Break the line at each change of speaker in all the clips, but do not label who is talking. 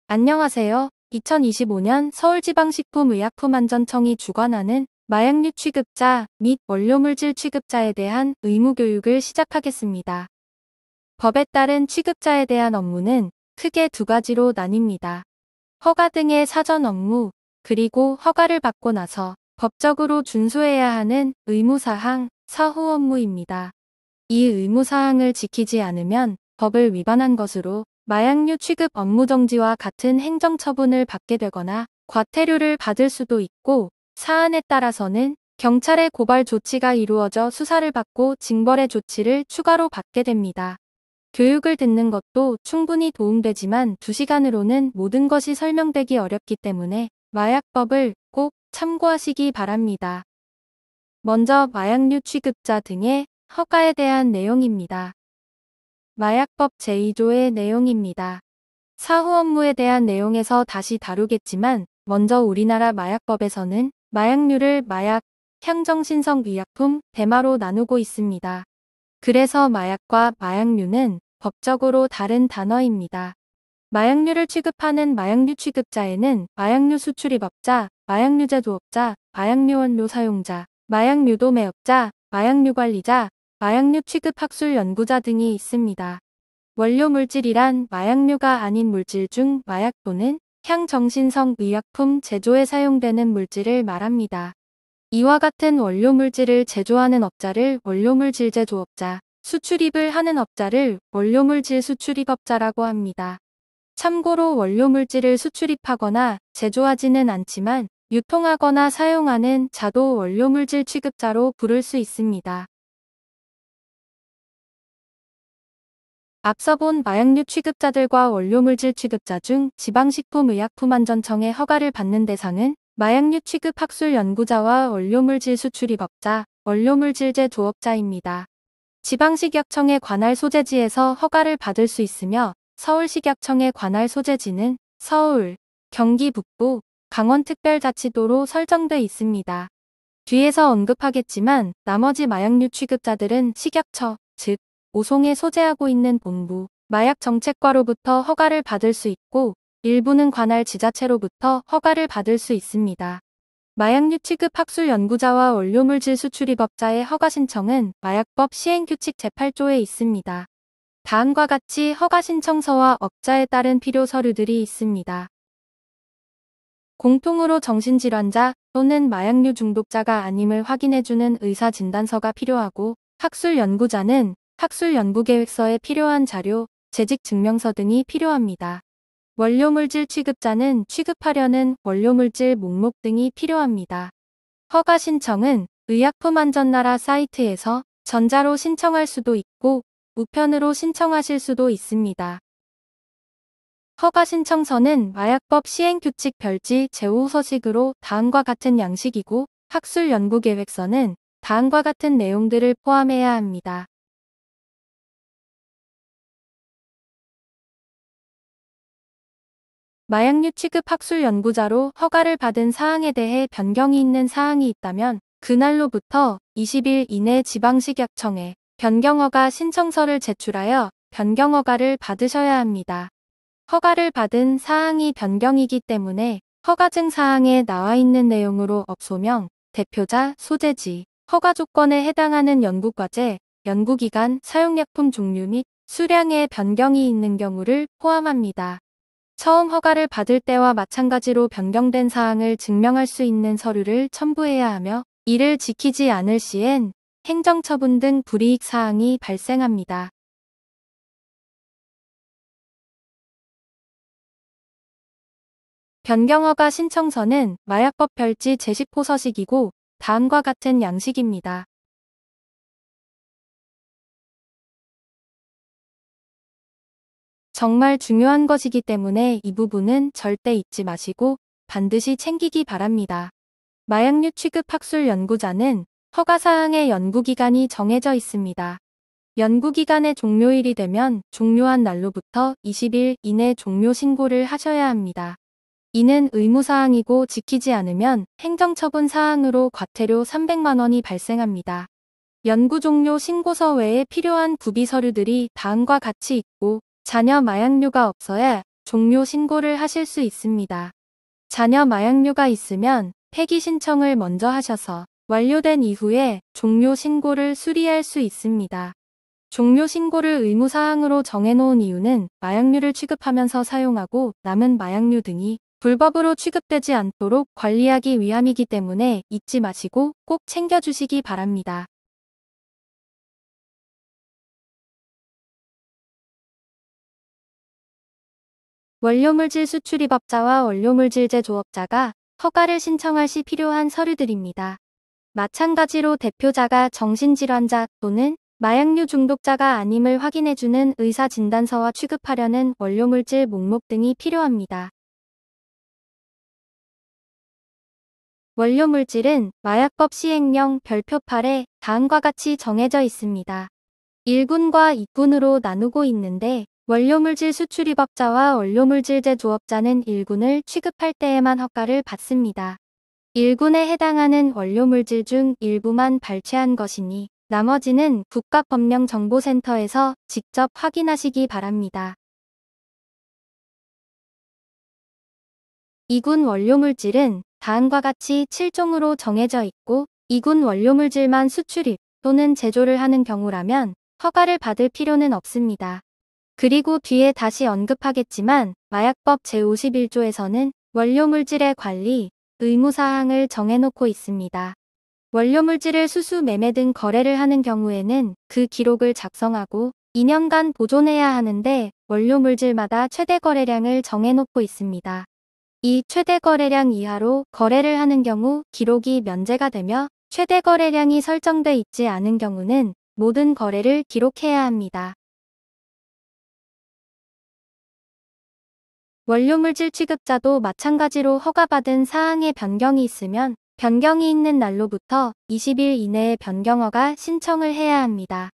안녕하세요. 2025년 서울지방식품의약품안전청이 주관하는 마약류 취급자 및 원료물질 취급자에 대한 의무교육을 시작하겠습니다. 법에 따른 취급자에 대한 업무는 크게 두 가지로 나뉩니다. 허가 등의 사전 업무, 그리고 허가를 받고 나서 법적으로 준수해야 하는 의무사항, 사후 업무입니다. 이 의무사항을 지키지 않으면 법을 위반한 것으로 마약류 취급 업무 정지와 같은 행정처분을 받게 되거나 과태료를 받을 수도 있고, 사안에 따라서는 경찰의 고발 조치가 이루어져 수사를 받고 징벌의 조치를 추가로 받게 됩니다. 교육을 듣는 것도 충분히 도움되지만 2시간으로는 모든 것이 설명되기 어렵기 때문에 마약법을 꼭 참고하시기 바랍니다. 먼저 마약류 취급자 등의 허가에 대한 내용입니다. 마약법 제2조의 내용입니다. 사후 업무에 대한 내용에서 다시 다루겠지만, 먼저 우리나라 마약법에서는 마약류를 마약, 향정신성의약품, 대마로 나누고 있습니다. 그래서 마약과 마약류는 법적으로 다른 단어입니다. 마약류를 취급하는 마약류 취급자에는 마약류 수출입업자, 마약류 제조업자, 마약류 원료 사용자, 마약류 도매업자, 마약류 관리자, 마약류 취급 학술 연구자 등이 있습니다. 원료 물질이란 마약류가 아닌 물질 중 마약 또는 향정신성 의약품 제조에 사용되는 물질을 말합니다. 이와 같은 원료 물질을 제조하는 업자를 원료물질 제조업자, 수출입을 하는 업자를 원료물질 수출입업자라고 합니다. 참고로 원료물질을 수출입하거나 제조하지는 않지만 유통하거나 사용하는 자도 원료물질 취급자로 부를 수 있습니다. 앞서 본 마약류 취급자들과 원료물질 취급자 중 지방식품의약품안전청의 허가를 받는 대상은 마약류 취급 학술 연구자와 원료물질 수출입업자, 원료물질 제조업자입니다. 지방식약청의 관할 소재지에서 허가를 받을 수 있으며 서울식약청의 관할 소재지는 서울, 경기 북부, 강원특별자치도로 설정돼 있습니다. 뒤에서 언급하겠지만 나머지 마약류 취급자들은 식약처, 즉 오송에 소재하고 있는 본부, 마약정책과로부터 허가를 받을 수 있고, 일부는 관할 지자체로부터 허가를 받을 수 있습니다. 마약류 취급 학술 연구자와 원료물질 수출입업자의 허가 신청은 마약법 시행규칙 제8조에 있습니다. 다음과 같이 허가 신청서와 업자에 따른 필요 서류들이 있습니다. 공통으로 정신질환자 또는 마약류 중독자가 아님을 확인해주는 의사진단서가 필요하고, 학술 연구자는 학술 연구계획서에 필요한 자료, 재직증명서 등이 필요합니다. 원료물질 취급자는 취급하려는 원료물질 목록 등이 필요합니다. 허가 신청은 의약품안전나라 사이트에서 전자로 신청할 수도 있고 우편으로 신청하실 수도 있습니다. 허가 신청서는 마약법 시행규칙 별지 제5서식으로 다음과 같은 양식이고, 학술 연구계획서는 다음과 같은 내용들을 포함해야 합니다. 마약류 취급 학술 연구자로 허가를 받은 사항에 대해 변경이 있는 사항이 있다면 그날로부터 20일 이내 지방식약청에 변경허가 신청서를 제출하여 변경허가를 받으셔야 합니다. 허가를 받은 사항이 변경이기 때문에 허가증 사항에 나와 있는 내용으로 업소명, 대표자, 소재지, 허가 조건에 해당하는 연구과제, 연구기간, 사용약품 종류 및 수량의 변경이 있는 경우를 포함합니다. 처음 허가를 받을 때와 마찬가지로 변경된 사항을 증명할 수 있는 서류를 첨부해야 하며, 이를 지키지 않을 시엔 행정처분 등 불이익 사항이 발생합니다. 변경허가 신청서는 마약법 별지 제10호 서식이고 다음과 같은 양식입니다. 정말 중요한 것이기 때문에 이 부분은 절대 잊지 마시고 반드시 챙기기 바랍니다. 마약류 취급 학술 연구자는 허가사항의 연구기간이 정해져 있습니다. 연구기간의 종료일이 되면 종료한 날로부터 20일 이내 종료 신고를 하셔야 합니다. 이는 의무사항이고 지키지 않으면 행정처분 사항으로 과태료 300만 원이 발생합니다. 연구 종료 신고서 외에 필요한 구비 서류들이 다음과 같이 있고, 자녀 마약류가 없어야 종료 신고를 하실 수 있습니다. 잔여 마약류가 있으면 폐기 신청을 먼저 하셔서 완료된 이후에 종료 신고를 수리할 수 있습니다. 종료 신고를 의무사항으로 정해놓은 이유는 마약류를 취급하면서 사용하고 남은 마약류 등이 불법으로 취급되지 않도록 관리하기 위함이기 때문에 잊지 마시고 꼭 챙겨주시기 바랍니다. 원료물질 수출입업자와 원료물질 제조업자가 허가를 신청할 시 필요한 서류들입니다. 마찬가지로 대표자가 정신질환자 또는 마약류 중독자가 아님을 확인해주는 의사진단서와 취급하려는 원료물질 목록 등이 필요합니다. 원료물질은 마약법 시행령 별표 8에 다음과 같이 정해져 있습니다. 1군과 2군으로 나누고 있는데 원료물질 수출입업자와 원료물질 제조업자는 1군을 취급할 때에만 허가를 받습니다. 1군에 해당하는 원료물질 중 일부만 발췌한 것이니 나머지는 국가법령정보센터에서 직접 확인하시기 바랍니다. 2군 원료물질은 다음과 같이 7종으로 정해져 있고 2군 원료물질만 수출입 또는 제조를 하는 경우라면 허가를 받을 필요는 없습니다. 그리고 뒤에 다시 언급하겠지만 마약법 제51조에서는 원료물질의 관리, 의무사항을 정해놓고 있습니다. 원료물질을 수수, 매매 등 거래를 하는 경우에는 그 기록을 작성하고 2년간 보존해야 하는데 원료물질마다 최대 거래량을 정해놓고 있습니다. 이 최대 거래량 이하로 거래를 하는 경우 기록이 면제가 되며 최대 거래량이 설정돼 있지 않은 경우는 모든 거래를 기록해야 합니다. 원료물질 취급자도 마찬가지로 허가받은 사항에 변경이 있으면 변경이 있는 날로부터 20일 이내에 변경허가 신청을 해야 합니다.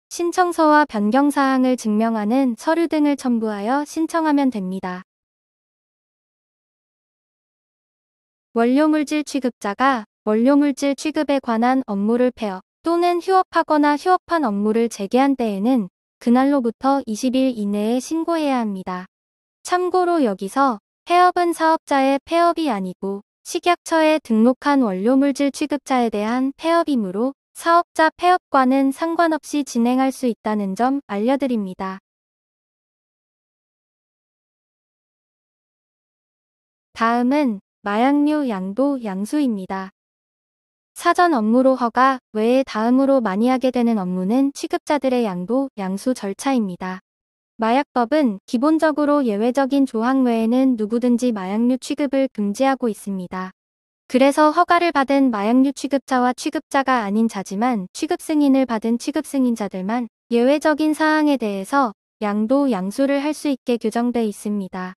신청서와 변경사항을 증명하는 서류 등을 첨부하여 신청하면 됩니다. 원료물질 취급자가 원료물질 취급에 관한 업무를 폐업 또는 휴업하거나 휴업한 업무를 재개한 때에는 그날로부터 20일 이내에 신고해야 합니다. 참고로 여기서 폐업은 사업자의 폐업이 아니고 식약처에 등록한 원료물질 취급자에 대한 폐업이므로 사업자 폐업과는 상관없이 진행할 수 있다는 점 알려드립니다. 다음은 마약류 양도 양수입니다. 사전 업무로 허가 외에 다음으로 많이 하게 되는 업무는 취급자들의 양도 양수 절차입니다. 마약법은 기본적으로 예외적인 조항 외에는 누구든지 마약류 취급을 금지하고 있습니다. 그래서 허가를 받은 마약류 취급자와 취급자가 아닌 자지만 취급 승인을 받은 취급 승인자들만 예외적인 사항에 대해서 양도 양수를 할 수 있게 규정돼 있습니다.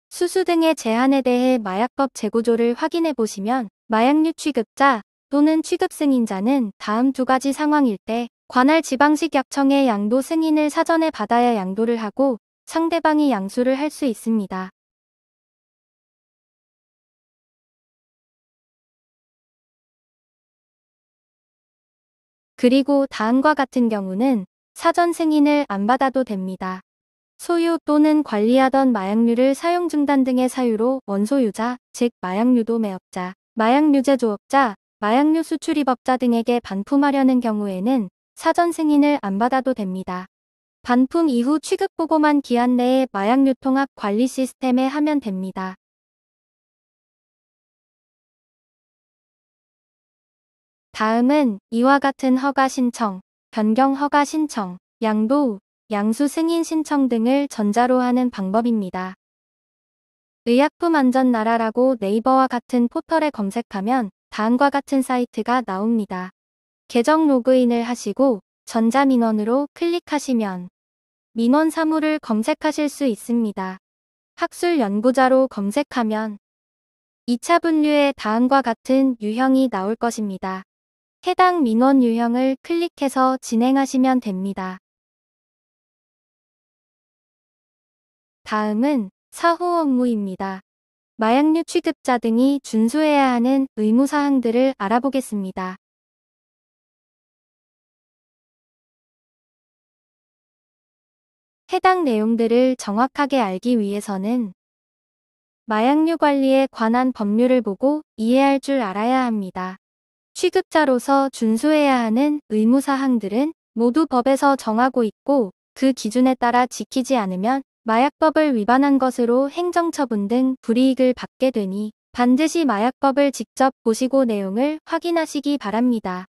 수수 등의 제한에 대해 마약법 재구조를 확인해 보시면 마약류 취급자 또는 취급 승인자는 다음 두 가지 상황일 때 관할 지방식약청의 양도 승인을 사전에 받아야 양도를 하고 상대방이 양수를 할 수 있습니다. 그리고 다음과 같은 경우는 사전 승인을 안 받아도 됩니다. 소유 또는 관리하던 마약류를 사용 중단 등의 사유로 원소유자, 즉 마약류 매업자, 마약류 제조업자, 마약류 수출입업자 등에게 반품하려는 경우에는 사전 승인을 안 받아도 됩니다. 반품 이후 취급보고만 기한 내에 마약류 통합 관리 시스템에 하면 됩니다. 다음은 이와 같은 허가 신청, 변경 허가 신청, 양도, 양수 승인 신청 등을 전자로 하는 방법입니다. 의약품안전나라라고 네이버와 같은 포털에 검색하면 다음과 같은 사이트가 나옵니다. 계정 로그인을 하시고 전자민원으로 클릭하시면 민원 사무를 검색하실 수 있습니다. 학술 연구자로 검색하면 2차 분류에 다음과 같은 유형이 나올 것입니다. 해당 민원 유형을 클릭해서 진행하시면 됩니다. 다음은 사후 업무입니다. 마약류 취급자 등이 준수해야 하는 의무사항들을 알아보겠습니다. 해당 내용들을 정확하게 알기 위해서는 마약류 관리에 관한 법률을 보고 이해할 줄 알아야 합니다. 취급자로서 준수해야 하는 의무사항들은 모두 법에서 정하고 있고 그 기준에 따라 지키지 않으면 마약법을 위반한 것으로 행정처분 등 불이익을 받게 되니 반드시 마약법을 직접 보시고 내용을 확인하시기 바랍니다.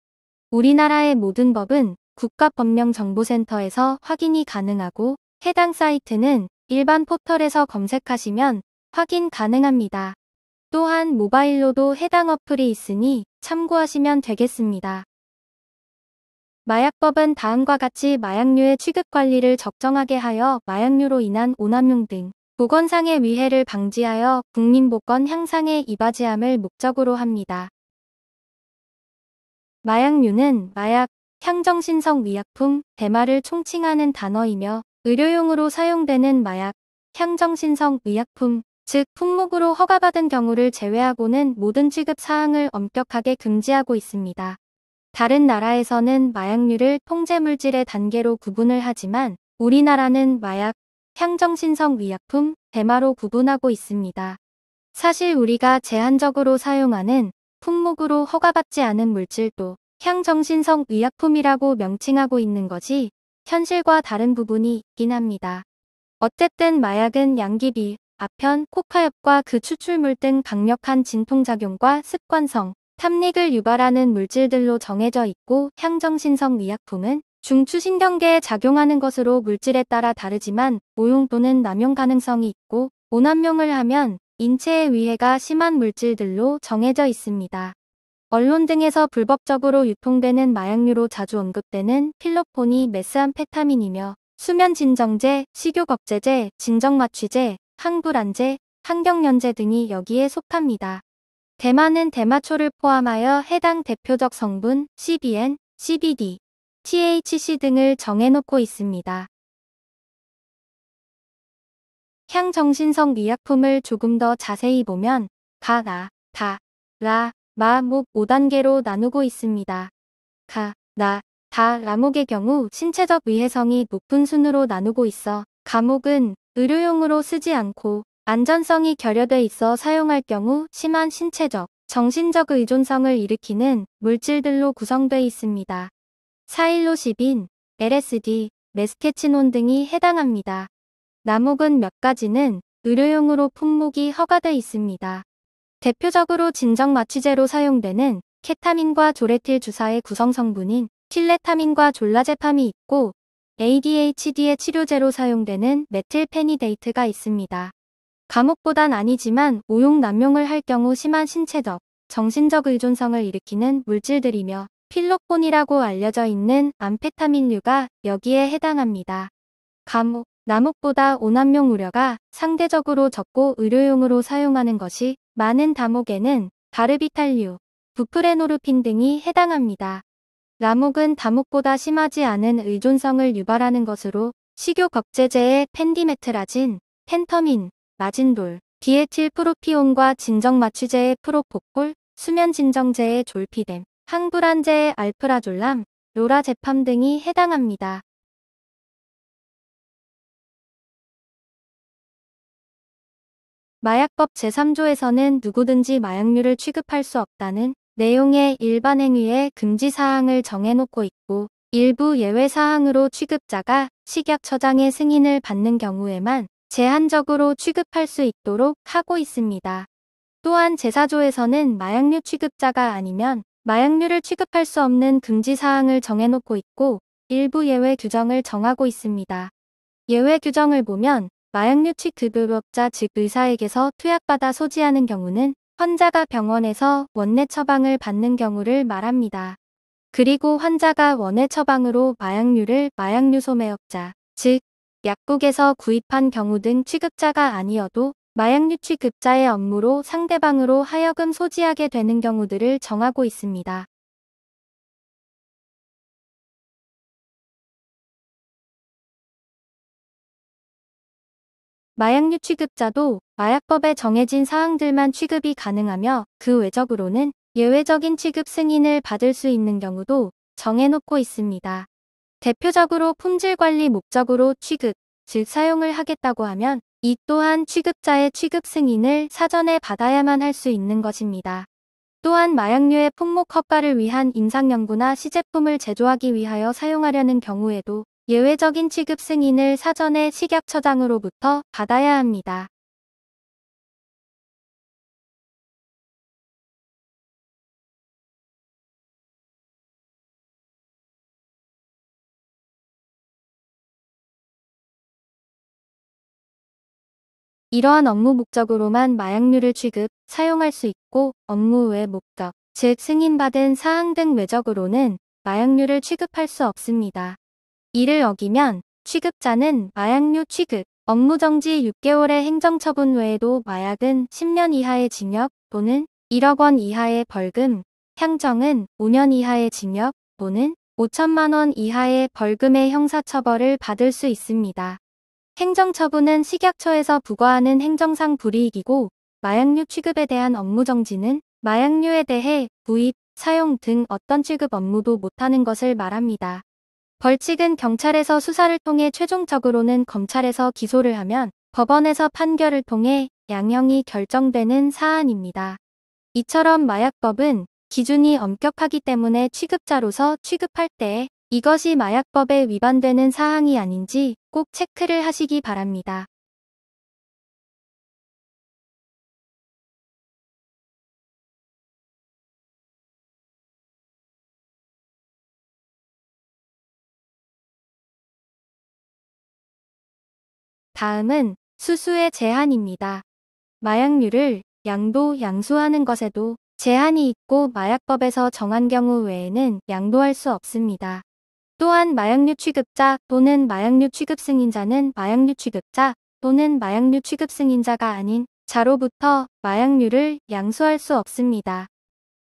우리나라의 모든 법은 국가법령정보센터에서 확인이 가능하고 해당 사이트는 일반 포털에서 검색하시면 확인 가능합니다. 또한 모바일로도 해당 어플이 있으니 참고하시면 되겠습니다. 마약법은 다음과 같이 마약류의 취급 관리를 적정하게 하여 마약류로 인한 오남용 등 보건상의 위해를 방지하여 국민보건 향상에 이바지함을 목적으로 합니다. 마약류는 마약, 향정신성 의약품, 대마를 총칭하는 단어이며 의료용으로 사용되는 마약, 향정신성 의약품, 즉 품목으로 허가받은 경우를 제외하고는 모든 취급 사항을 엄격하게 금지하고 있습니다. 다른 나라에서는 마약류를 통제물질의 단계로 구분을 하지만 우리나라는 마약, 향정신성 의약품, 대마로 구분하고 있습니다. 사실 우리가 제한적으로 사용하는 품목으로 허가받지 않은 물질도 향정신성 의약품이라고 명칭하고 있는 것이 현실과 다른 부분이 있긴 합니다. 어쨌든 마약은 양귀비, 아편, 코카엽과 그 추출물 등 강력한 진통작용과 습관성, 탐닉을 유발하는 물질들로 정해져 있고 향정신성 의약품은 중추신경계에 작용하는 것으로 물질에 따라 다르지만 오용 또는 남용 가능성이 있고 오남용을 하면 인체에 위해가 심한 물질들로 정해져 있습니다. 언론 등에서 불법적으로 유통되는 마약류로 자주 언급되는 필로폰이 메스암페타민이며 수면진정제, 식욕억제제, 진정마취제, 항불안제, 항경련제 등이 여기에 속합니다. 대마는 대마초를 포함하여 해당 대표적 성분 CBN, CBD, THC 등을 정해놓고 있습니다. 향정신성 의약품을 조금 더 자세히 보면 가, 나, 다, 라, 마, 목 5단계로 나누고 있습니다. 가, 나, 다, 라목의 경우 신체적 위해성이 높은 순으로 나누고 있어 가목은 의료용으로 쓰지 않고 안전성이 결여돼 있어 사용할 경우 심한 신체적, 정신적 의존성을 일으키는 물질들로 구성돼 있습니다. 사일로시빈, LSD, 메스케치논 등이 해당합니다. 나목은 몇 가지는 의료용으로 품목이 허가돼 있습니다. 대표적으로 진정마취제로 사용되는 케타민과 조레틸 주사의 구성성분인 틸레타민과 졸라제팜이 있고 ADHD의 치료제로 사용되는 메틸페니데이트가 있습니다. 감옥보단 아니지만 오용 남용을 할 경우 심한 신체적, 정신적 의존성을 일으키는 물질들이며 필로폰이라고 알려져 있는 암페타민류가 여기에 해당합니다. 감옥, 나목보다 오남용 우려가 상대적으로 적고 의료용으로 사용하는 것이 많은 다목에는 바르비탈류, 부프레노르핀 등이 해당합니다. 라목은 다목보다 심하지 않은 의존성을 유발하는 것으로 식욕억제제의 펜디메트라진, 펜터민, 마진돌, 디에틸프로피온과 진정마취제의 프로포폴, 수면진정제의 졸피뎀, 항불안제의 알프라졸람, 로라제팜 등이 해당합니다. 마약법 제3조에서는 누구든지 마약류를 취급할 수 없다는 내용의 일반 행위의 금지 사항을 정해놓고 있고 일부 예외 사항으로 취급자가 식약처장의 승인을 받는 경우에만 제한적으로 취급할 수 있도록 하고 있습니다. 또한 제4조에서는 마약류 취급자가 아니면 마약류를 취급할 수 없는 금지 사항을 정해놓고 있고 일부 예외 규정을 정하고 있습니다. 예외 규정을 보면 마약류 취급의료업자 즉 의사에게서 투약받아 소지하는 경우는 환자가 병원에서 원내 처방을 받는 경우를 말합니다. 그리고 환자가 원외 처방으로 마약류를 마약류 소매업자 즉 약국에서 구입한 경우 등 취급자가 아니어도 마약류 취급자의 업무로 상대방으로 하여금 소지하게 되는 경우들을 정하고 있습니다. 마약류 취급자도 마약법에 정해진 사항들만 취급이 가능하며 그 외적으로는 예외적인 취급 승인을 받을 수 있는 경우도 정해놓고 있습니다. 대표적으로 품질관리 목적으로 취급, 즉 사용을 하겠다고 하면 이 또한 취급자의 취급 승인을 사전에 받아야만 할 수 있는 것입니다. 또한 마약류의 품목 허가를 위한 임상연구나 시제품을 제조하기 위하여 사용하려는 경우에도 예외적인 취급 승인을 사전에 식약처장으로부터 받아야 합니다. 이러한 업무 목적으로만 마약류를 취급, 사용할 수 있고 업무 외 목적, 즉 승인받은 사항 등 외적으로는 마약류를 취급할 수 없습니다. 이를 어기면 취급자는 마약류 취급, 업무정지 6개월의 행정처분 외에도 마약은 10년 이하의 징역 또는 1억 원 이하의 벌금, 향정은 5년 이하의 징역 또는 5천만 원 이하의 벌금의 형사처벌을 받을 수 있습니다. 행정처분은 식약처에서 부과하는 행정상 불이익이고 마약류 취급에 대한 업무정지는 마약류에 대해 구입, 사용 등 어떤 취급 업무도 못하는 것을 말합니다. 벌칙은 경찰에서 수사를 통해 최종적으로는 검찰에서 기소를 하면 법원에서 판결을 통해 양형이 결정되는 사안입니다. 이처럼 마약법은 기준이 엄격하기 때문에 취급자로서 취급할 때 이것이 마약법에 위반되는 사항이 아닌지 꼭 체크를 하시기 바랍니다. 다음은 수수의 제한입니다. 마약류를 양도, 양수하는 것에도 제한이 있고 마약법에서 정한 경우 외에는 양도할 수 없습니다. 또한 마약류 취급자 또는 마약류 취급 승인자는 마약류 취급자 또는 마약류 취급 승인자가 아닌 자로부터 마약류를 양수할 수 없습니다.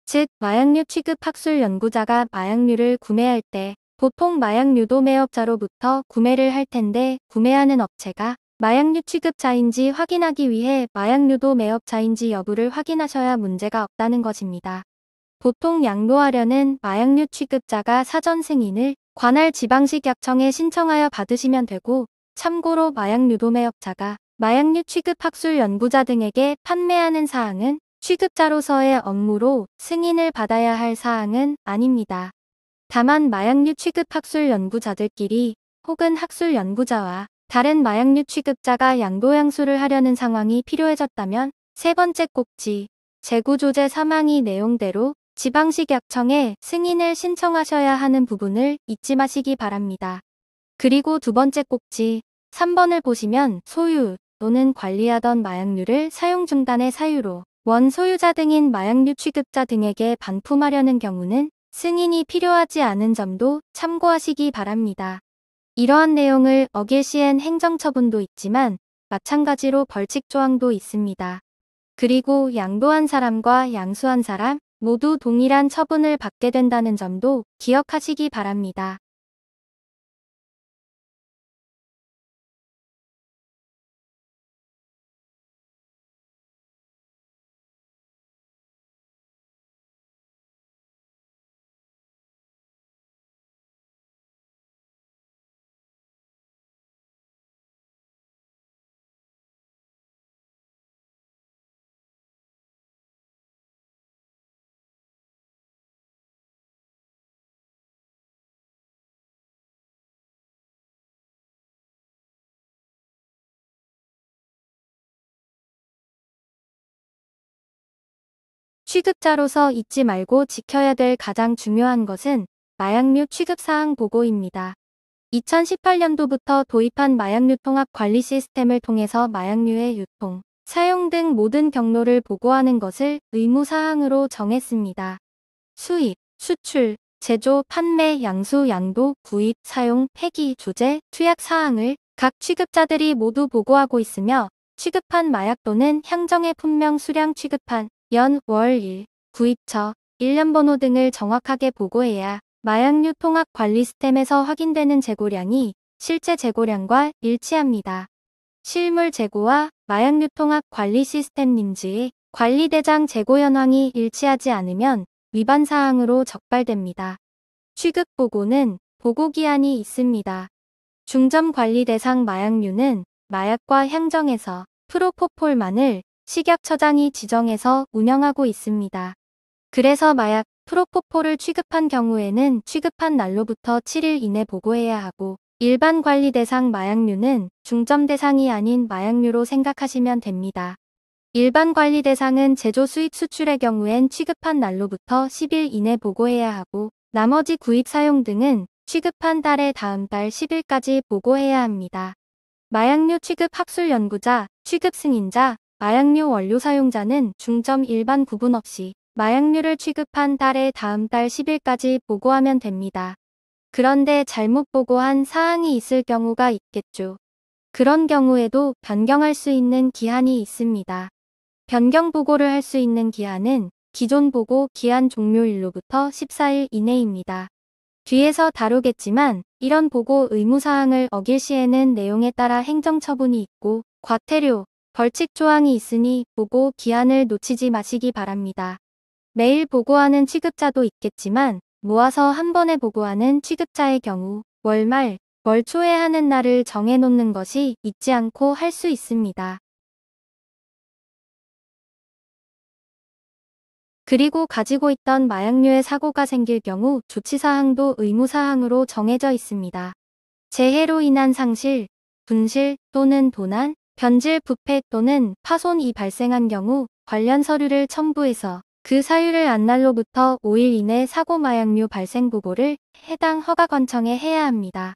즉, 마약류 취급 학술 연구자가 마약류를 구매할 때 보통 마약류도 매업자로부터 구매를 할 텐데 구매하는 업체가 마약류 취급자인지 확인하기 위해 마약류도 매업자인지 여부를 확인하셔야 문제가 없다는 것입니다. 보통 양도하려는 마약류 취급자가 사전 승인을 관할 지방식약청에 신청하여 받으시면 되고, 참고로 마약류도 매업자가 마약류 취급 학술 연구자 등에게 판매하는 사항은 취급자로서의 업무로 승인을 받아야 할 사항은 아닙니다. 다만 마약류 취급 학술 연구자들끼리 혹은 학술 연구자와 다른 마약류 취급자가 양도양수를 하려는 상황이 필요해졌다면 세 번째 꼭지, 재구조제 사망의 내용대로 지방식약청에 승인을 신청하셔야 하는 부분을 잊지 마시기 바랍니다. 그리고 두 번째 꼭지, 3번을 보시면 소유 또는 관리하던 마약류를 사용 중단의 사유로 원 소유자 등인 마약류 취급자 등에게 반품하려는 경우는 승인이 필요하지 않은 점도 참고하시기 바랍니다. 이러한 내용을 어길 시엔 행정처분도 있지만 마찬가지로 벌칙 조항도 있습니다. 그리고 양도한 사람과 양수한 사람 모두 동일한 처분을 받게 된다는 점도 기억하시기 바랍니다. 취급자로서 잊지 말고 지켜야 될 가장 중요한 것은 마약류 취급사항 보고입니다. 2018년도부터 도입한 마약류 통합 관리 시스템을 통해서 마약류의 유통, 사용 등 모든 경로를 보고하는 것을 의무사항으로 정했습니다. 수입, 수출, 제조, 판매, 양수, 양도, 구입, 사용, 폐기, 조제, 투약 사항을 각 취급자들이 모두 보고하고 있으며 취급한 마약 또는 향정의 품명 수량 취급한 연, 월, 일, 구입처, 일련번호 등을 정확하게 보고해야 마약류 통합 관리 시스템에서 확인되는 재고량이 실제 재고량과 일치합니다. 실물 재고와 마약류 통합 관리 시스템 님즈의 관리대장 재고 현황이 일치하지 않으면 위반 사항으로 적발됩니다. 취급 보고는 보고기한이 있습니다. 중점 관리 대상 마약류는 마약과 향정에서 프로포폴만을 식약처장이 지정해서 운영하고 있습니다. 그래서 마약 프로포폴을 취급한 경우에는 취급한 날로부터 7일 이내 보고해야 하고, 일반 관리 대상 마약류는 중점 대상이 아닌 마약류로 생각하시면 됩니다. 일반 관리 대상은 제조 수입 수출의 경우엔 취급한 날로부터 10일 이내 보고해야 하고, 나머지 구입 사용 등은 취급한 달의 다음 달 10일까지 보고해야 합니다. 마약류 취급 학술 연구자, 취급 승인자, 마약류 원료 사용자는 중점 일반 구분 없이 마약류를 취급한 달의 다음 달 10일까지 보고하면 됩니다. 그런데 잘못 보고한 사항이 있을 경우가 있겠죠. 그런 경우에도 변경할 수 있는 기한이 있습니다. 변경 보고를 할 수 있는 기한은 기존 보고 기한 종료일로부터 14일 이내입니다. 뒤에서 다루겠지만 이런 보고 의무사항을 어길 시에는 내용에 따라 행정처분이 있고 과태료, 벌칙 조항이 있으니 보고 기한을 놓치지 마시기 바랍니다. 매일 보고하는 취급자도 있겠지만 모아서 한 번에 보고하는 취급자의 경우 월말, 월 초에 하는 날을 정해놓는 것이 잊지 않고 할 수 있습니다. 그리고 가지고 있던 마약류의 사고가 생길 경우 조치사항도 의무사항으로 정해져 있습니다. 재해로 인한 상실, 분실 또는 도난, 변질, 부패 또는 파손이 발생한 경우 관련 서류를 첨부해서 그 사유를 안 날로부터 5일 이내 사고 마약류 발생 보고를 해당 허가관청에 해야 합니다.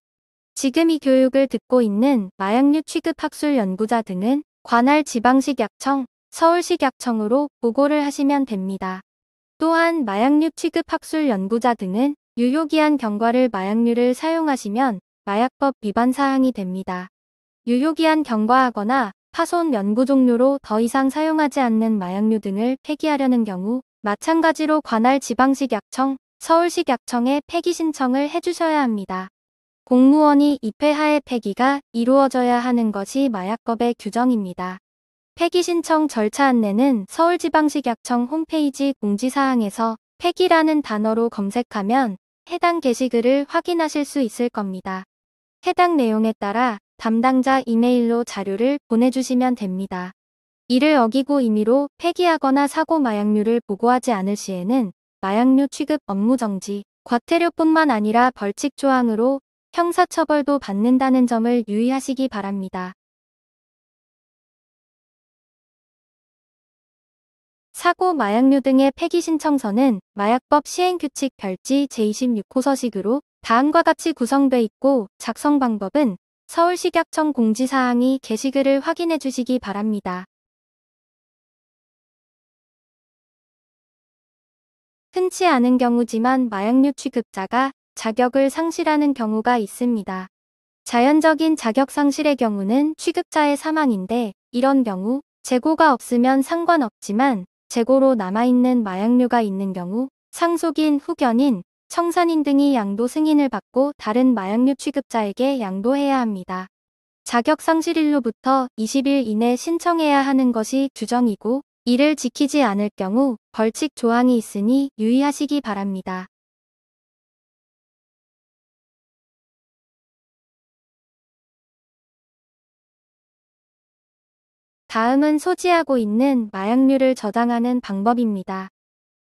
지금 이 교육을 듣고 있는 마약류 취급 학술 연구자 등은 관할 지방식약청, 서울식약청으로 보고를 하시면 됩니다. 또한 마약류 취급 학술 연구자 등은 유효기한 경과를 마약류를 사용하시면 마약법 위반 사항이 됩니다. 유효기한 경과하거나 파손 연구 종료로 더 이상 사용하지 않는 마약류 등을 폐기하려는 경우 마찬가지로 관할 지방식약청, 서울식약청에 폐기 신청을 해주셔야 합니다. 공무원이 입회하에 폐기가 이루어져야 하는 것이 마약법의 규정입니다. 폐기 신청 절차 안내는 서울지방식약청 홈페이지 공지사항에서 폐기라는 단어로 검색하면 해당 게시글을 확인하실 수 있을 겁니다. 해당 내용에 따라 담당자 이메일로 자료를 보내주시면 됩니다. 이를 어기고 임의로 폐기하거나 사고 마약류를 보고하지 않을 시에는 마약류 취급 업무 정지, 과태료뿐만 아니라 벌칙 조항으로 형사처벌도 받는다는 점을 유의하시기 바랍니다. 사고 마약류 등의 폐기 신청서는 마약법 시행규칙 별지 제26호서식으로 다음과 같이 구성돼 있고 작성 방법은 서울식약청 공지사항이 게시글을 확인해 주시기 바랍니다. 흔치 않은 경우지만 마약류 취급자가 자격을 상실하는 경우가 있습니다. 자연적인 자격 상실의 경우는 취급자의 사망인데 이런 경우 재고가 없으면 상관없지만 재고로 남아있는 마약류가 있는 경우 상속인, 후견인, 청산인 등이 양도 승인을 받고 다른 마약류 취급자에게 양도해야 합니다. 자격 상실일로부터 20일 이내 신청해야 하는 것이 규정이고 이를 지키지 않을 경우 벌칙 조항이 있으니 유의하시기 바랍니다. 다음은 소지하고 있는 마약류를 저장하는 방법입니다.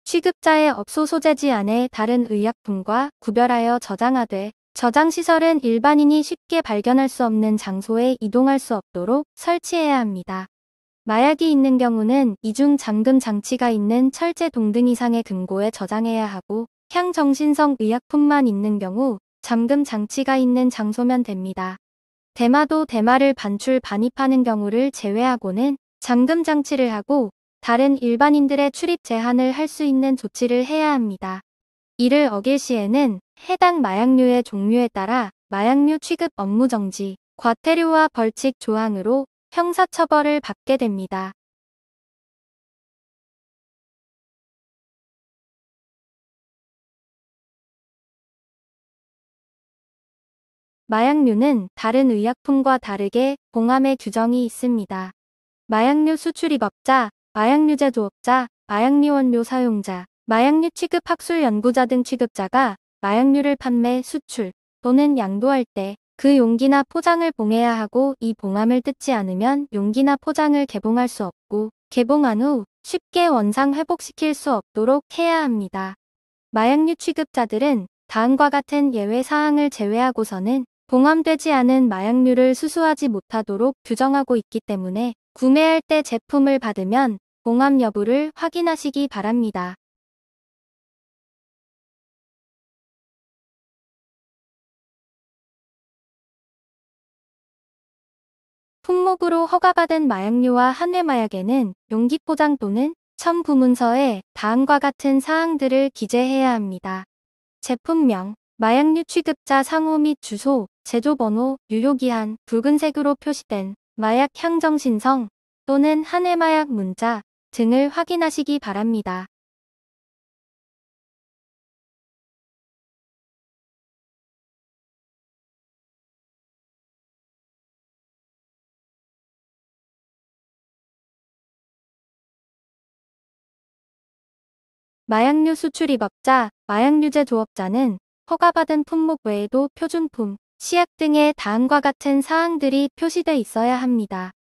취급자의 업소 소재지 안에 다른 의약품과 구별하여 저장하되 저장시설은 일반인이 쉽게 발견할 수 없는 장소에 이동할 수 없도록 설치해야 합니다. 마약이 있는 경우는 이중 잠금 장치가 있는 철제 동등 이상의 금고에 저장해야 하고 향정신성 의약품만 있는 경우 잠금 장치가 있는 장소면 됩니다. 대마도 대마를 반출 반입하는 경우를 제외하고는 잠금 장치를 하고 다른 일반인들의 출입 제한을 할 수 있는 조치를 해야 합니다. 이를 어길 시에는 해당 마약류의 종류에 따라 마약류 취급 업무 정지, 과태료와 벌칙 조항으로 형사처벌을 받게 됩니다. 마약류는 다른 의약품과 다르게 봉함의 규정이 있습니다. 마약류 수출입업자, 마약류 제조업자, 마약류 원료 사용자, 마약류 취급 학술 연구자 등 취급자가 마약류를 판매, 수출 또는 양도할 때 그 용기나 포장을 봉해야 하고 이 봉함을 뜯지 않으면 용기나 포장을 개봉할 수 없고 개봉한 후 쉽게 원상 회복시킬 수 없도록 해야 합니다. 마약류 취급자들은 다음과 같은 예외 사항을 제외하고서는 봉함되지 않은 마약류를 수수하지 못하도록 규정하고 있기 때문에 구매할 때 제품을 받으면 봉함 여부를 확인하시기 바랍니다. 품목으로 허가받은 마약류와 한외마약에는 용기 포장 또는 첨부문서에 다음과 같은 사항들을 기재해야 합니다. 제품명, 마약류 취급자 상호 및 주소, 제조번호, 유효기한, 붉은색으로 표시된 마약 향정신성 또는 한외마약 문자 등을 확인하시기 바랍니다. 마약류 수출입업자, 마약류제 조업자는 허가받은 품목 외에도 표준품, 시약 등의 다음과 같은 사항들이 표시돼 있어야 합니다.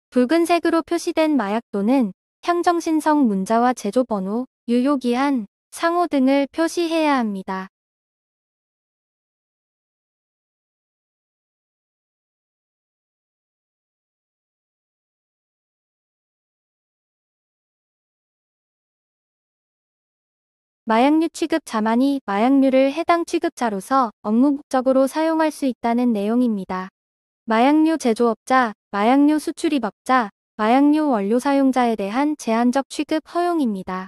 붉은색으로 표시된 마약 또는 향정신성 문자와 제조번호, 유효기한, 상호 등을 표시해야 합니다. 마약류 취급자만이 마약류를 해당 취급자로서 업무 목적으로 사용할 수 있다는 내용입니다. 마약류 제조업자, 마약류 수출입업자, 마약류 원료 사용자에 대한 제한적 취급 허용입니다.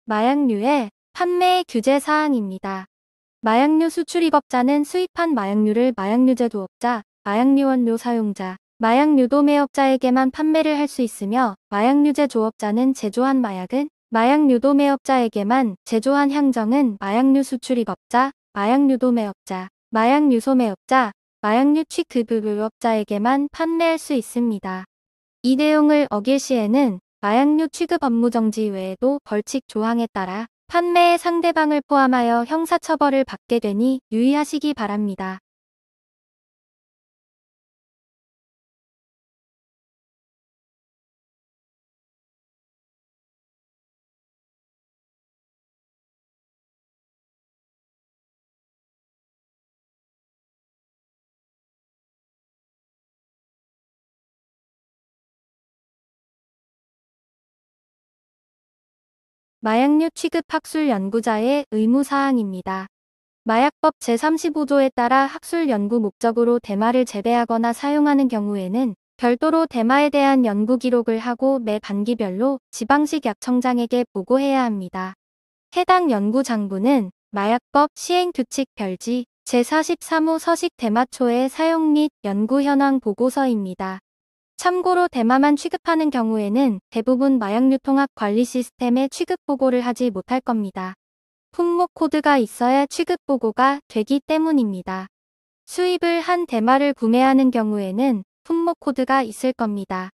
마약류의 판매 규제 사항입니다. 마약류 수출입업자는 수입한 마약류를 마약류 제조업자, 마약류 원료 사용자, 마약류 도매업자에게만 판매를 할 수 있으며 마약류 제조업자는 제조한 마약은 마약류 도매업자에게만, 제조한 향정은 마약류 수출입업자, 마약류 도매업자, 마약류 소매업자, 마약류 취급업자에게만 판매할 수 있습니다. 이 내용을 어길 시에는 마약류 취급 업무 정지 외에도 벌칙 조항에 따라 판매의 상대방을 포함하여 형사처벌을 받게 되니 유의하시기 바랍니다. 마약류 취급 학술 연구자의 의무사항입니다. 마약법 제35조에 따라 학술 연구 목적으로 대마를 재배하거나 사용하는 경우에는 별도로 대마에 대한 연구 기록을 하고 매 반기별로 지방식 약청장에게 보고해야 합니다. 해당 연구장부는 마약법 시행규칙 별지 제43호 서식 대마초의 사용 및 연구 현황 보고서입니다. 참고로 대마만 취급하는 경우에는 대부분 마약류 통합 관리 시스템에 취급 보고를 하지 못할 겁니다. 품목 코드가 있어야 취급 보고가 되기 때문입니다. 수입을 한 대마를 구매하는 경우에는 품목 코드가 있을 겁니다.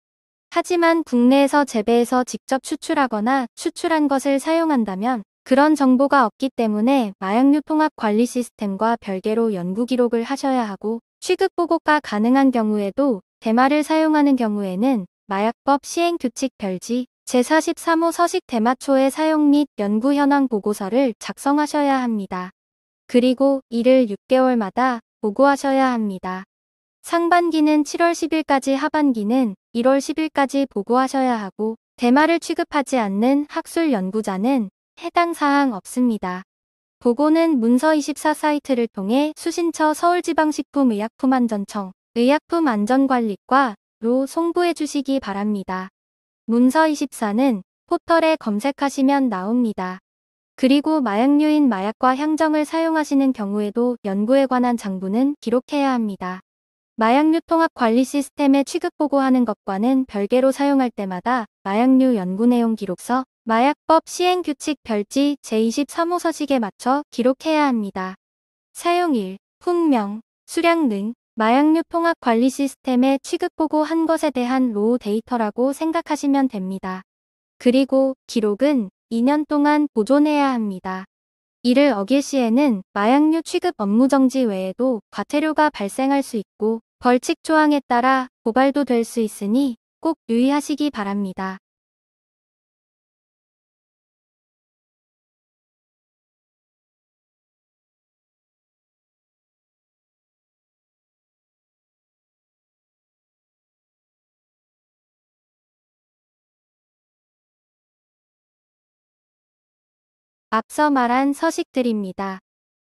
하지만 국내에서 재배해서 직접 추출하거나 추출한 것을 사용한다면 그런 정보가 없기 때문에 마약류 통합 관리 시스템과 별개로 연구 기록을 하셔야 하고, 취급 보고가 가능한 경우에도 대마를 사용하는 경우에는 마약법 시행규칙 별지 제43호 서식 대마초의 사용 및 연구 현황 보고서를 작성하셔야 합니다. 그리고 이를 6개월마다 보고하셔야 합니다. 상반기는 7월 10일까지, 하반기는 1월 10일까지 보고하셔야 하고, 대마를 취급하지 않는 학술 연구자는 해당 사항 없습니다. 보고는 문서24 사이트를 통해 수신처 서울지방식품의약품안전청 의약품안전관리과로 송부해 주시기 바랍니다. 문서24는 포털에 검색하시면 나옵니다. 그리고 마약류인 마약과 향정을 사용하시는 경우에도 연구에 관한 장부는 기록해야 합니다. 마약류 통합 관리 시스템에 취급 보고하는 것과는 별개로 사용할 때마다 마약류 연구 내용 기록서, 마약법 시행규칙 별지 제23호 서식에 맞춰 기록해야 합니다. 사용일, 품명, 수량 등 마약류 통합 관리 시스템에 취급보고 한 것에 대한 로우 데이터라고 생각하시면 됩니다. 그리고 기록은 2년 동안 보존해야 합니다. 이를 어길 시에는 마약류 취급 업무 정지 외에도 과태료가 발생할 수 있고 벌칙 조항에 따라 고발도 될 수 있으니 꼭 유의하시기 바랍니다. 앞서 말한 서식들입니다.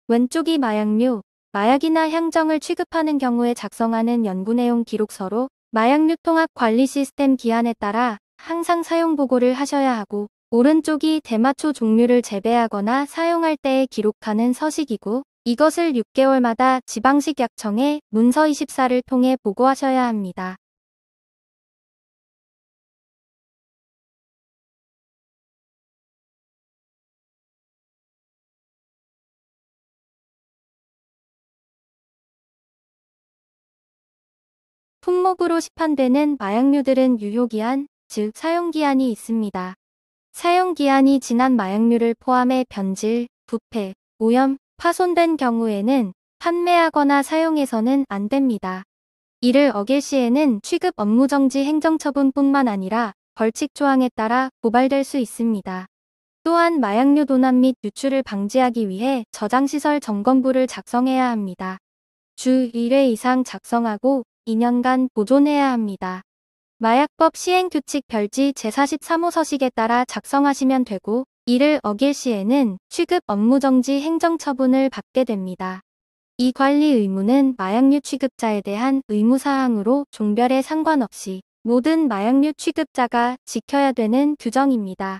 왼쪽이 마약류, 마약이나 향정을 취급하는 경우에 작성하는 연구 내용 기록서로 마약류 통합 관리 시스템 기한에 따라 항상 사용 보고를 하셔야 하고, 오른쪽이 대마초 종류를 재배하거나 사용할 때에 기록하는 서식이고, 이것을 6개월마다 지방식 약청에 문서 24를 통해 보고하셔야 합니다. 품목으로 시판되는 마약류들은 유효기한, 즉 사용기한이 있습니다. 사용기한이 지난 마약류를 포함해 변질, 부패, 오염, 파손된 경우에는 판매하거나 사용해서는 안 됩니다. 이를 어길 시에는 취급 업무정지 행정처분뿐만 아니라 벌칙 조항에 따라 고발될 수 있습니다. 또한 마약류 도납 및 유출을 방지하기 위해 저장시설 점검부를 작성해야 합니다. 주 1회 이상 작성하고 2년간 보존해야 합니다. 마약법 시행규칙 별지 제43호 서식에 따라 작성하시면 되고, 이를 어길 시에는 취급 업무정지 행정처분을 받게 됩니다. 이 관리 의무는 마약류 취급자에 대한 의무사항으로 종별에 상관없이 모든 마약류 취급자가 지켜야 되는 규정입니다.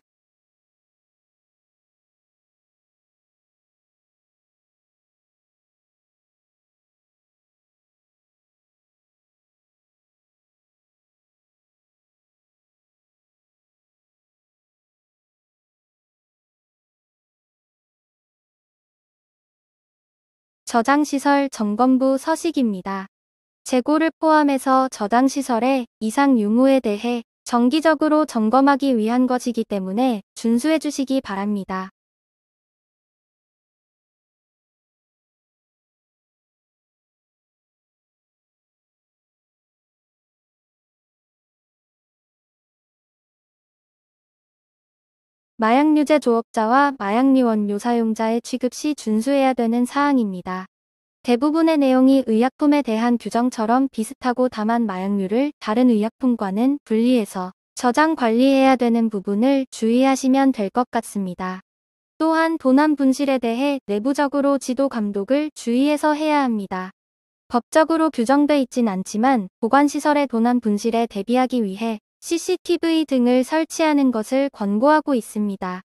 저장시설 점검부 서식입니다. 재고를 포함해서 저장시설의 이상 유무에 대해 정기적으로 점검하기 위한 것이기 때문에 준수해 주시기 바랍니다. 마약류제 조업자와 마약류 원료 사용자의 취급 시 준수해야 되는 사항입니다. 대부분의 내용이 의약품에 대한 규정처럼 비슷하고, 다만 마약류를 다른 의약품과는 분리해서 저장 관리해야 되는 부분을 주의하시면 될 것 같습니다. 또한 도난 분실에 대해 내부적으로 지도 감독을 주의해서 해야 합니다. 법적으로 규정돼 있진 않지만 보관시설의 도난 분실에 대비하기 위해 CCTV 등을 설치하는 것을 권고하고 있습니다.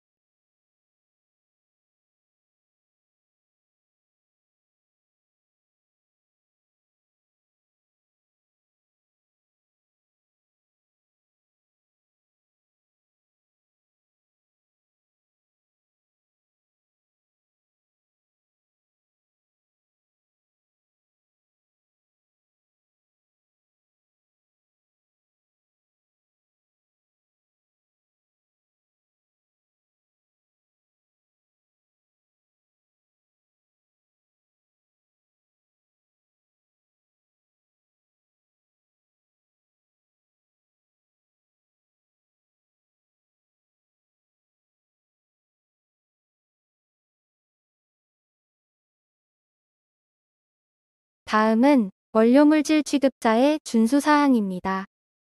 다음은 원료물질 취급자의 준수사항입니다.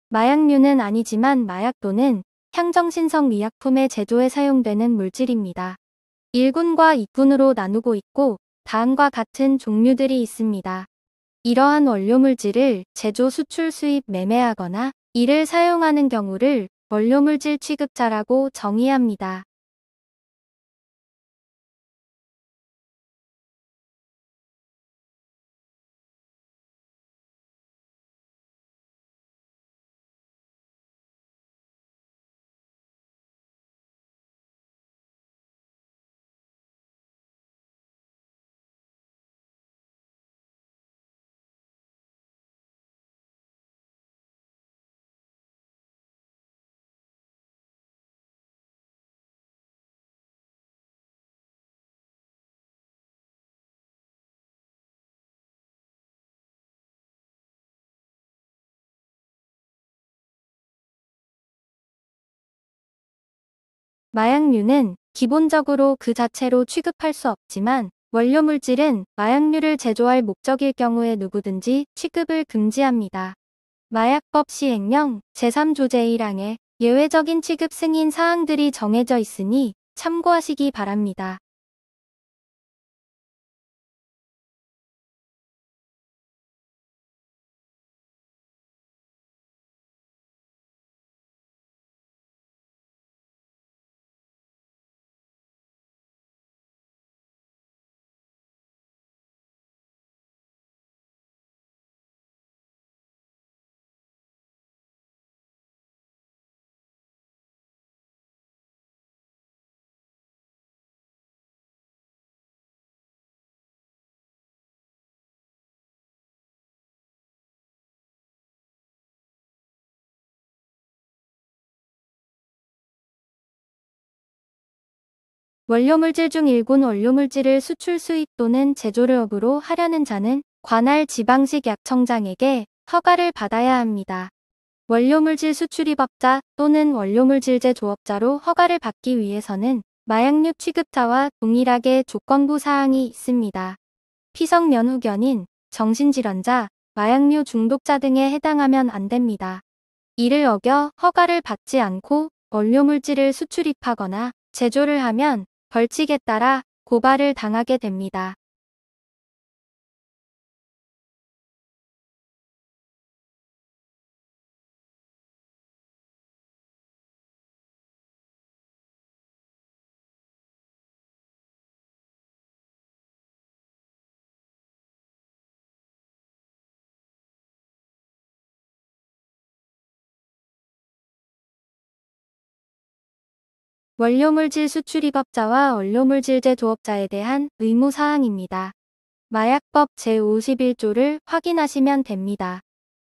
마약류는 아니지만 마약 또는 향정신성 의약품의 제조에 사용되는 물질입니다. 1군과 2군으로 나누고 있고, 다음과 같은 종류들이 있습니다. 이러한 원료물질을 제조, 수출, 수입, 매매하거나 이를 사용하는 경우를 원료물질 취급자라고 정의합니다. 마약류는 기본적으로 그 자체로 취급할 수 없지만 원료 물질은 마약류를 제조할 목적일 경우에 누구든지 취급을 금지합니다. 마약법 시행령 제3조 제1항에 예외적인 취급 승인 사항들이 정해져 있으니 참고하시기 바랍니다. 원료물질 중 일군 원료물질을 수출 수입 또는 제조를 업으로 하려는 자는 관할 지방식 약청장에게 허가를 받아야 합니다. 원료물질 수출입업자 또는 원료물질제 조업자로 허가를 받기 위해서는 마약류 취급자와 동일하게 조건부 사항이 있습니다. 피성면후견인, 정신질환자, 마약류 중독자 등에 해당하면 안 됩니다. 이를 어겨 허가를 받지 않고 원료물질을 수출입하거나 제조를 하면 벌칙에 따라 고발을 당하게 됩니다. 원료물질 수출입업자와 원료물질제 조업자에 대한 의무사항입니다. 마약법 제51조를 확인하시면 됩니다.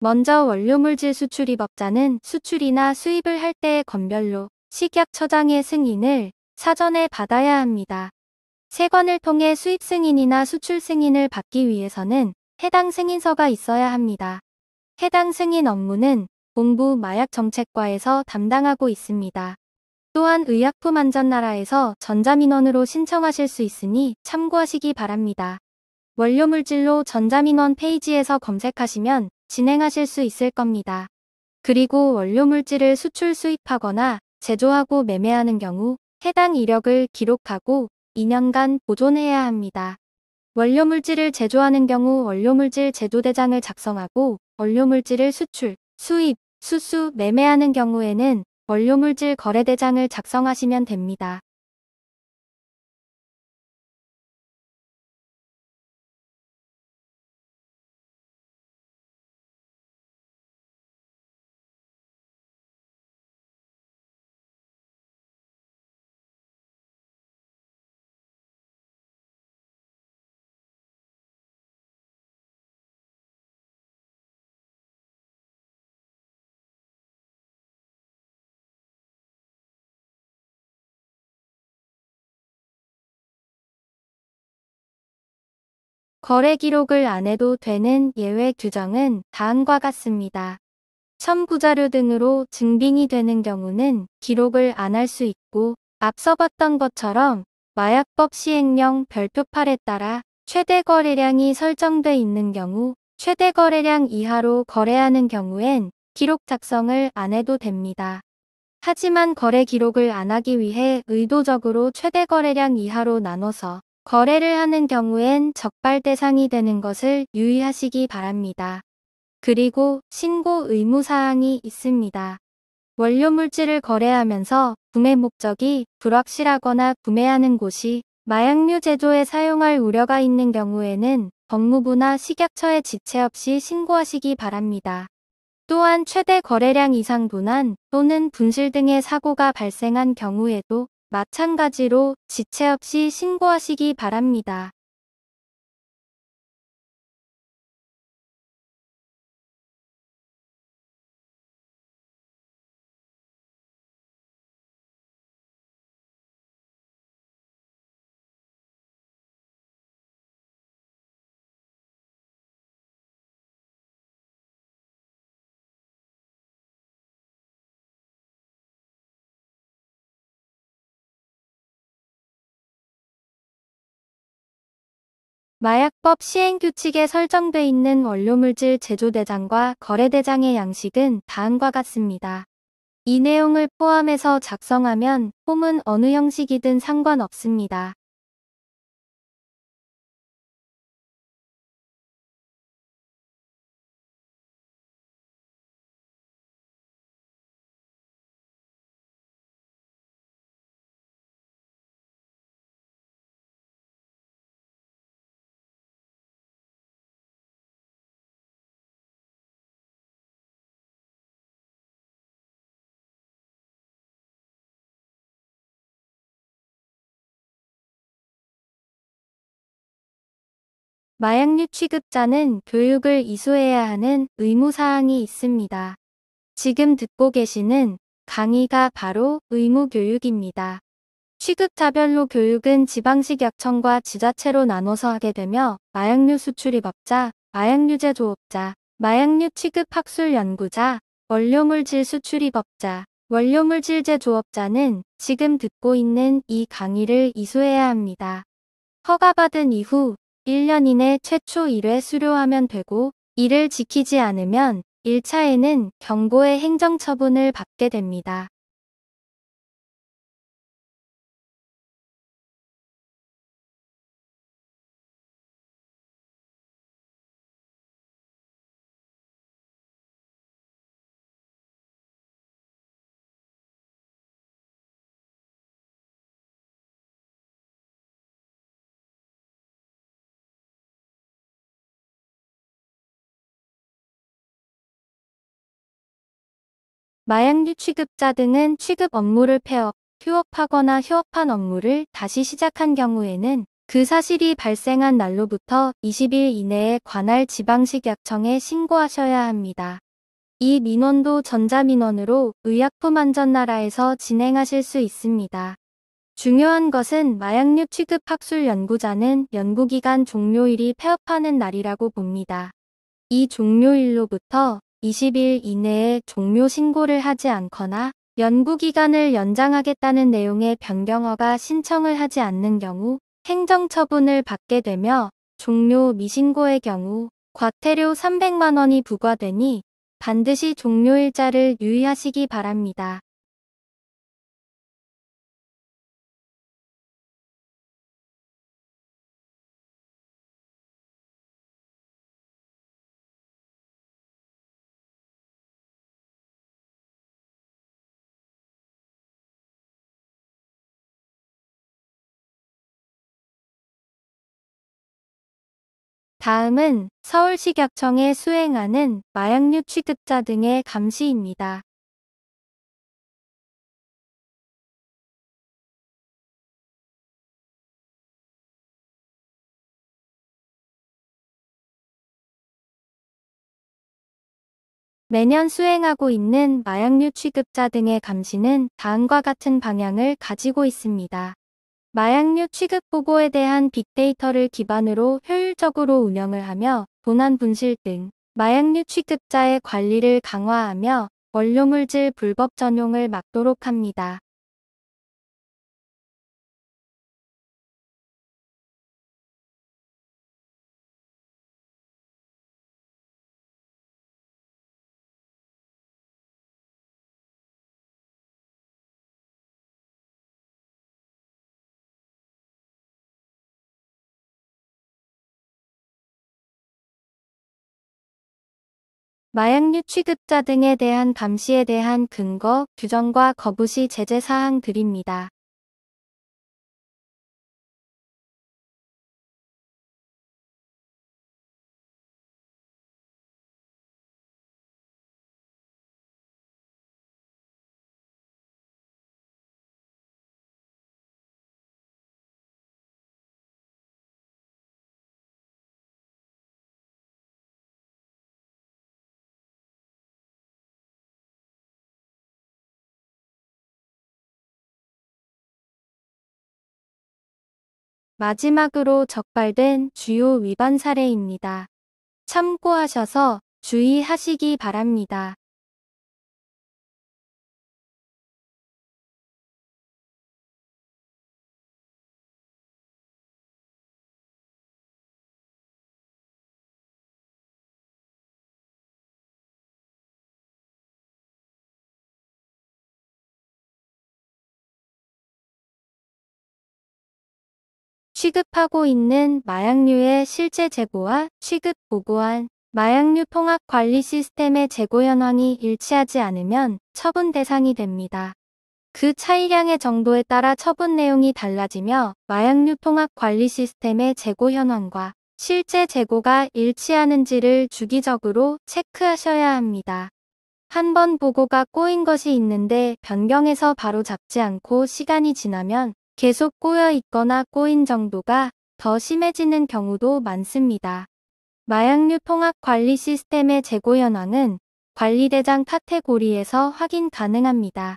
먼저 원료물질 수출입업자는 수출이나 수입을 할 때의 건별로 식약처장의 승인을 사전에 받아야 합니다. 세관을 통해 수입 승인이나 수출 승인을 받기 위해서는 해당 승인서가 있어야 합니다. 해당 승인 업무는 본부 마약정책과에서 담당하고 있습니다. 또한 의약품안전나라에서 전자민원으로 신청하실 수 있으니 참고하시기 바랍니다. 원료물질로 전자민원 페이지에서 검색하시면 진행하실 수 있을 겁니다. 그리고 원료물질을 수출 수입하거나 제조하고 매매하는 경우 해당 이력을 기록하고 2년간 보존해야 합니다. 원료물질을 제조하는 경우 원료물질 제조대장을 작성하고 원료물질을 수출, 수입, 수수, 매매하는 경우에는 원료물질 거래대장을 작성하시면 됩니다. 거래 기록을 안 해도 되는 예외 규정은 다음과 같습니다. 첨부자료 등으로 증빙이 되는 경우는 기록을 안 할 수 있고 앞서 봤던 것처럼 마약법 시행령 별표 8에 따라 최대 거래량이 설정돼 있는 경우 최대 거래량 이하로 거래하는 경우엔 기록 작성을 안 해도 됩니다. 하지만 거래 기록을 안 하기 위해 의도적으로 최대 거래량 이하로 나눠서 거래를 하는 경우엔 적발 대상이 되는 것을 유의하시기 바랍니다. 그리고 신고 의무사항이 있습니다. 원료물질을 거래하면서 구매 목적이 불확실하거나 구매하는 곳이 마약류 제조에 사용할 우려가 있는 경우에는 법무부나 식약처에 지체 없이 신고하시기 바랍니다. 또한 최대 거래량 이상 도난 또는 분실 등의 사고가 발생한 경우에도 마찬가지로 지체 없이 신고하시기 바랍니다. 마약법 시행규칙에 설정돼 있는 원료물질 제조대장과 거래대장의 양식은 다음과 같습니다. 이 내용을 포함해서 작성하면 폼은 어느 형식이든 상관없습니다. 마약류 취급자는 교육을 이수해야 하는 의무사항이 있습니다. 지금 듣고 계시는 강의가 바로 의무교육입니다. 취급자별로 교육은 지방식 약청과 지자체로 나눠서 하게 되며 마약류 수출입업자, 마약류 제조업자, 마약류 취급 학술 연구자, 원료물질 수출입업자, 원료물질 제조업자는 지금 듣고 있는 이 강의를 이수해야 합니다. 허가받은 이후 1년 이내 최초 1회 수료하면 되고 이를 지키지 않으면 1차에는 경고의 행정처분을 받게 됩니다. 마약류 취급자 등은 취급 업무를 폐업, 휴업하거나 휴업한 업무를 다시 시작한 경우에는 그 사실이 발생한 날로부터 20일 이내에 관할 지방식 약청에 신고하셔야 합니다. 이 민원도 전자민원으로 의약품안전나라에서 진행하실 수 있습니다. 중요한 것은 마약류 취급 학술 연구자는 연구기간 종료일이 폐업하는 날이라고 봅니다. 이 종료일로부터 20일 이내에 종료 신고를 하지 않거나 연구기간을 연장하겠다는 내용의 변경허가 신청을 하지 않는 경우 행정처분을 받게 되며 종료 미신고의 경우 과태료 300만 원이 부과되니 반드시 종료일자를 유의하시기 바랍니다. 다음은 서울시격청에 수행하는 마약류 취급자 등의 감시입니다. 매년 수행하고 있는 마약류 취급자 등의 감시는 다음과 같은 방향을 가지고 있습니다. 마약류 취급 보고에 대한 빅데이터를 기반으로 효율적으로 운영을 하며 도난 분실 등 마약류 취급자의 관리를 강화하며 원료물질 불법 전용을 막도록 합니다. 마약류 취급자 등에 대한 감시에 대한 근거, 규정과 거부시 제재 사항들입니다. 마지막으로 적발된 주요 위반 사례입니다. 참고하셔서 주의하시기 바랍니다. 취급하고 있는 마약류의 실제 재고와 취급 보고한 마약류 통합 관리 시스템의 재고 현황이 일치하지 않으면 처분 대상이 됩니다. 그 차이량의 정도에 따라 처분 내용이 달라지며 마약류 통합 관리 시스템의 재고 현황과 실제 재고가 일치하는지를 주기적으로 체크하셔야 합니다. 한 번 보고가 꼬인 것이 있는데 변경해서 바로 잡지 않고 시간이 지나면 계속 꼬여 있거나 꼬인 정도가 더 심해지는 경우도 많습니다. 마약류 통합 관리 시스템의 재고 현황은 관리대장 카테고리에서 확인 가능합니다.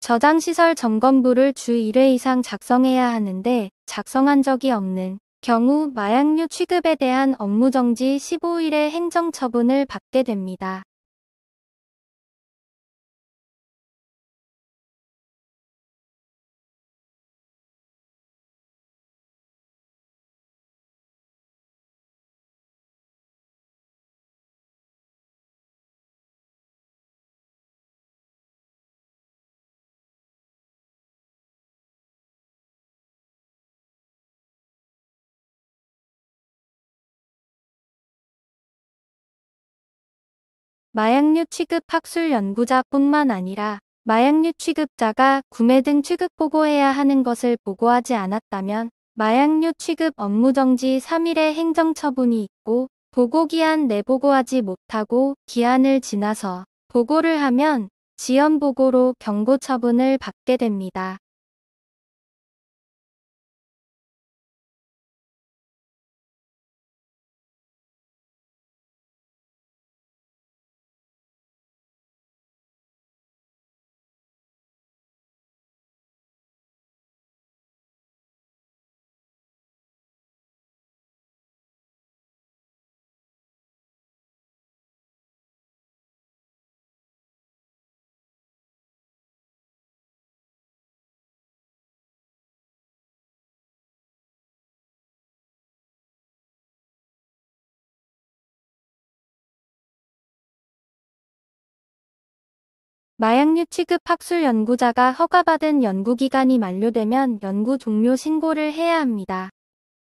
저장시설 점검부를 주 1회 이상 작성해야 하는데 작성한 적이 없는 경우 마약류 취급에 대한 업무정지 15일의 행정처분을 받게 됩니다. 마약류 취급 학술 연구자뿐만 아니라 마약류 취급자가 구매 등 취급 보고해야 하는 것을 보고하지 않았다면 마약류 취급 업무정지 3일의 행정처분이 있고 보고기한 내 보고하지 못하고 기한을 지나서 보고를 하면 지연보고로 경고처분을 받게 됩니다. 마약류 취급 학술 연구자가 허가받은 연구기간이 만료되면 연구 종료 신고를 해야 합니다.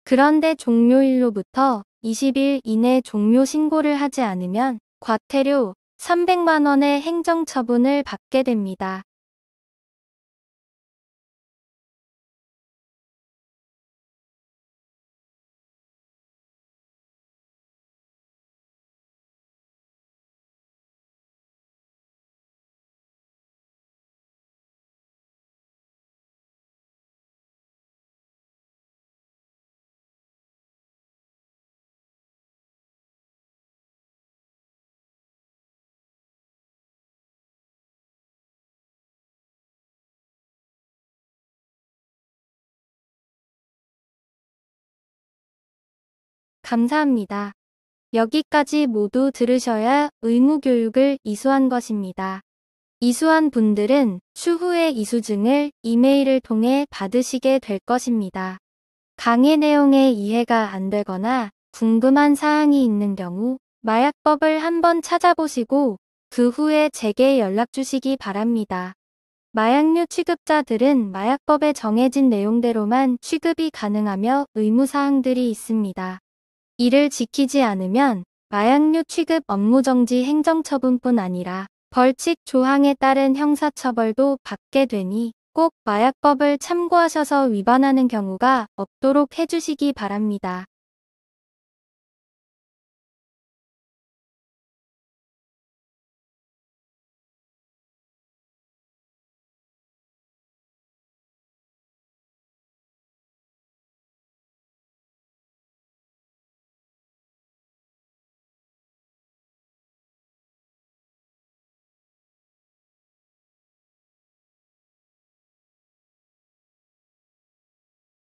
그런데 종료일로부터 20일 이내 종료 신고를 하지 않으면 과태료 300만 원의 행정처분을 받게 됩니다. 감사합니다. 여기까지 모두 들으셔야 의무교육을 이수한 것입니다. 이수한 분들은 추후에 이수증을 이메일을 통해 받으시게 될 것입니다. 강의 내용에 이해가 안 되거나 궁금한 사항이 있는 경우 마약법을 한번 찾아보시고 그 후에 제게 연락 주시기 바랍니다. 마약류 취급자들은 마약법에 정해진 내용대로만 취급이 가능하며 의무사항들이 있습니다. 이를 지키지 않으면 마약류 취급 업무정지 행정처분뿐 아니라 벌칙 조항에 따른 형사처벌도 받게 되니 꼭 마약법을 참고하셔서 위반하는 경우가 없도록 해주시기 바랍니다.